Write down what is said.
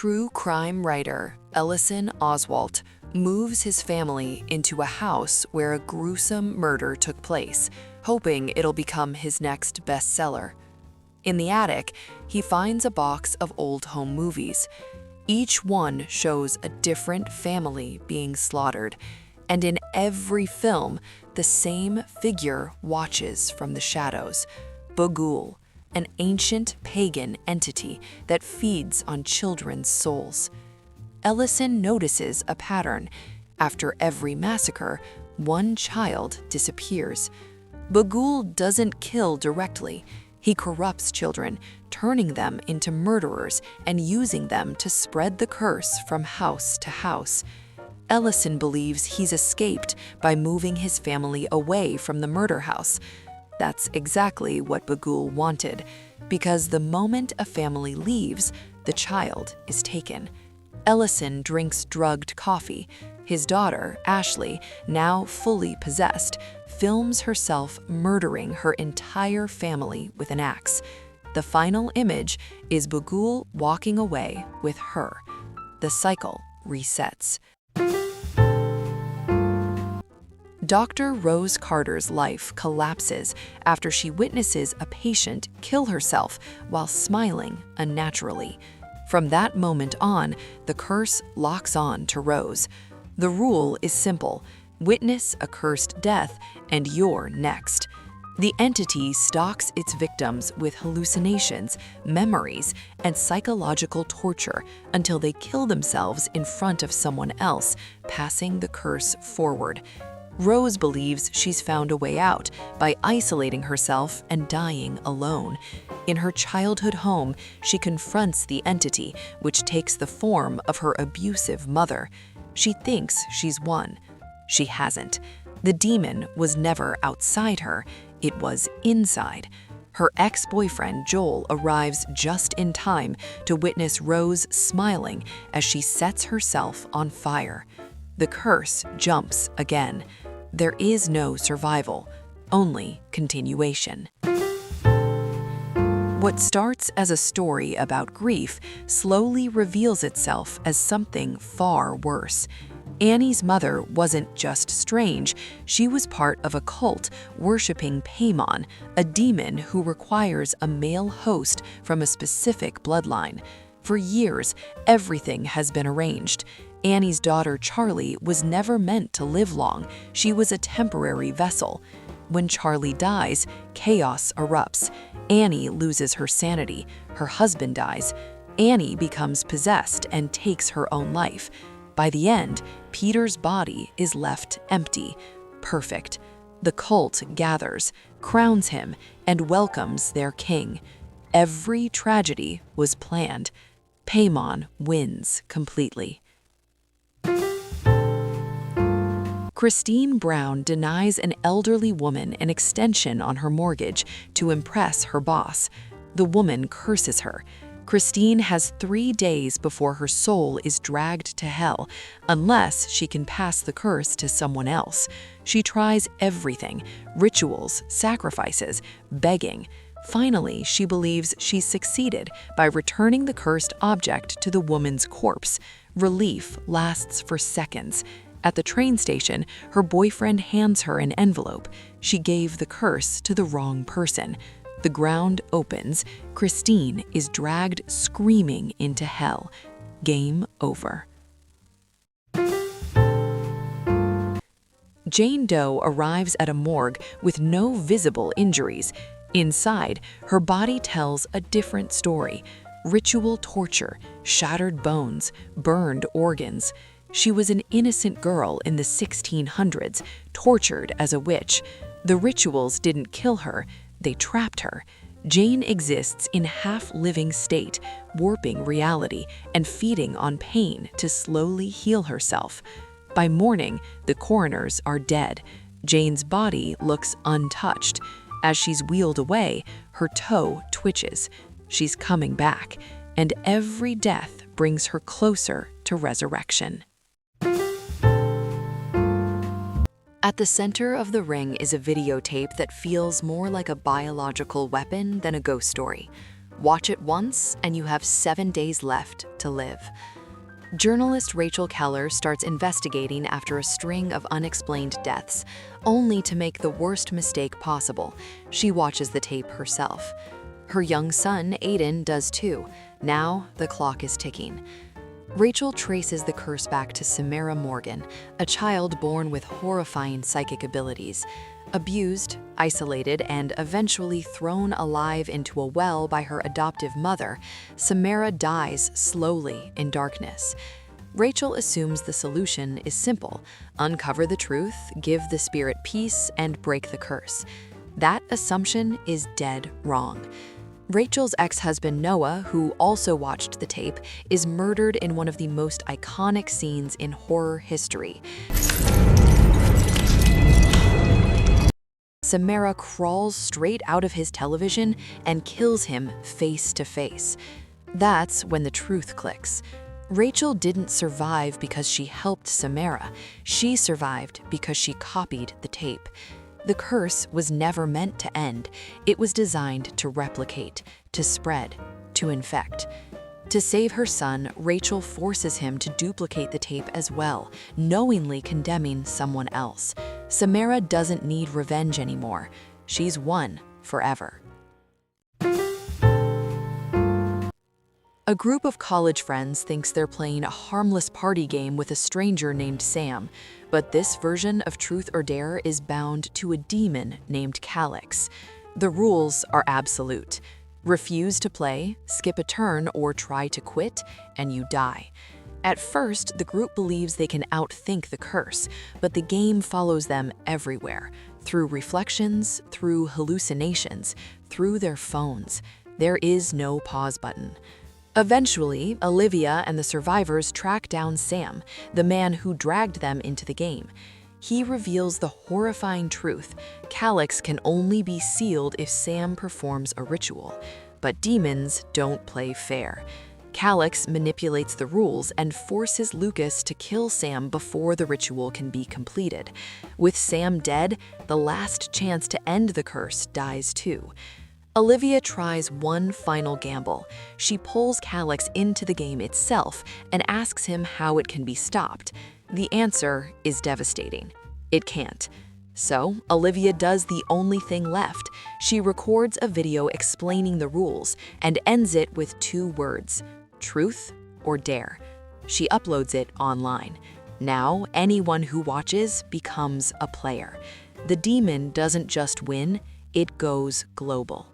True crime writer Ellison Oswalt moves his family into a house where a gruesome murder took place, hoping it'll become his next bestseller. In the attic, he finds a box of old home movies. Each one shows a different family being slaughtered, and in every film, the same figure watches from the shadows: Bughuul, an ancient pagan entity that feeds on children's souls. Ellison notices a pattern. After every massacre, one child disappears. Bughuul doesn't kill directly. He corrupts children, turning them into murderers and using them to spread the curse from house to house. Ellison believes he's escaped by moving his family away from the murder house. That's exactly what Bughuul wanted, because the moment a family leaves, the child is taken. Ellison drinks drugged coffee. His daughter, Ashley, now fully possessed, films herself murdering her entire family with an axe. The final image is Bughuul walking away with her. The cycle resets. Dr. Rose Carter's life collapses after she witnesses a patient kill herself while smiling unnaturally. From that moment on, the curse locks on to Rose. The rule is simple: witness a cursed death, and you're next. The entity stalks its victims with hallucinations, memories, and psychological torture until they kill themselves in front of someone else, passing the curse forward. Rose believes she's found a way out by isolating herself and dying alone. In her childhood home, she confronts the entity, which takes the form of her abusive mother. She thinks she's won. She hasn't. The demon was never outside her, it was inside. Her ex-boyfriend, Joel, arrives just in time to witness Rose smiling as she sets herself on fire. The curse jumps again. There is no survival, only continuation. What starts as a story about grief slowly reveals itself as something far worse. Annie's mother wasn't just strange, she was part of a cult worshipping Paimon, a demon who requires a male host from a specific bloodline. For years, everything has been arranged. Annie's daughter Charlie was never meant to live long. She was a temporary vessel. When Charlie dies, chaos erupts. Annie loses her sanity. Her husband dies. Annie becomes possessed and takes her own life. By the end, Peter's body is left empty, perfect. The cult gathers, crowns him, and welcomes their king. Every tragedy was planned. Paimon wins completely. Christine Brown denies an elderly woman an extension on her mortgage to impress her boss. The woman curses her. Christine has 3 days before her soul is dragged to hell, unless she can pass the curse to someone else. She tries everything: rituals, sacrifices, begging. Finally, she believes she's succeeded by returning the cursed object to the woman's corpse. Relief lasts for seconds. At the train station, her boyfriend hands her an envelope. She gave the curse to the wrong person. The ground opens. Christine is dragged screaming into hell. Game over. Jane Doe arrives at a morgue with no visible injuries. Inside, her body tells a different story: ritual torture, shattered bones, burned organs. She was an innocent girl in the 1600s, tortured as a witch. The rituals didn't kill her, they trapped her. Jane exists in half-living state, warping reality and feeding on pain to slowly heal herself. By morning, the coroners are dead. Jane's body looks untouched. As she's wheeled away, her toe twitches. She's coming back, and every death brings her closer to resurrection. At the center of the ring is a videotape that feels more like a biological weapon than a ghost story. Watch it once, and you have 7 days left to live. Journalist Rachel Keller starts investigating after a string of unexplained deaths, only to make the worst mistake possible. She watches the tape herself. Her young son, Aiden, does too. Now, the clock is ticking. Rachel traces the curse back to Samara Morgan, a child born with horrifying psychic abilities. Abused, isolated, and eventually thrown alive into a well by her adoptive mother, Samara dies slowly in darkness. Rachel assumes the solution is simple: uncover the truth, give the spirit peace, and break the curse. That assumption is dead wrong. Rachel's ex-husband Noah, who also watched the tape, is murdered in one of the most iconic scenes in horror history. Samara crawls straight out of his television and kills him face to face. That's when the truth clicks. Rachel didn't survive because she helped Samara. She survived because she copied the tape. The curse was never meant to end. It was designed to replicate, to spread, to infect. To save her son, Rachel forces him to duplicate the tape as well, knowingly condemning someone else. Samara doesn't need revenge anymore. She's won forever. A group of college friends thinks they're playing a harmless party game with a stranger named Sam, but this version of Truth or Dare is bound to a demon named Calix. The rules are absolute. Refuse to play, skip a turn, or try to quit, and you die. At first, the group believes they can outthink the curse, but the game follows them everywhere, through reflections, through hallucinations, through their phones. There is no pause button. Eventually, Olivia and the survivors track down Sam, the man who dragged them into the game. He reveals the horrifying truth: Calix can only be sealed if Sam performs a ritual. But demons don't play fair. Calix manipulates the rules and forces Lucas to kill Sam before the ritual can be completed. With Sam dead, the last chance to end the curse dies too. Olivia tries one final gamble. She pulls Calix into the game itself and asks him how it can be stopped. The answer is devastating. It can't. So, Olivia does the only thing left. She records a video explaining the rules and ends it with 2 words: truth or dare. She uploads it online. Now, anyone who watches becomes a player. The demon doesn't just win, it goes global.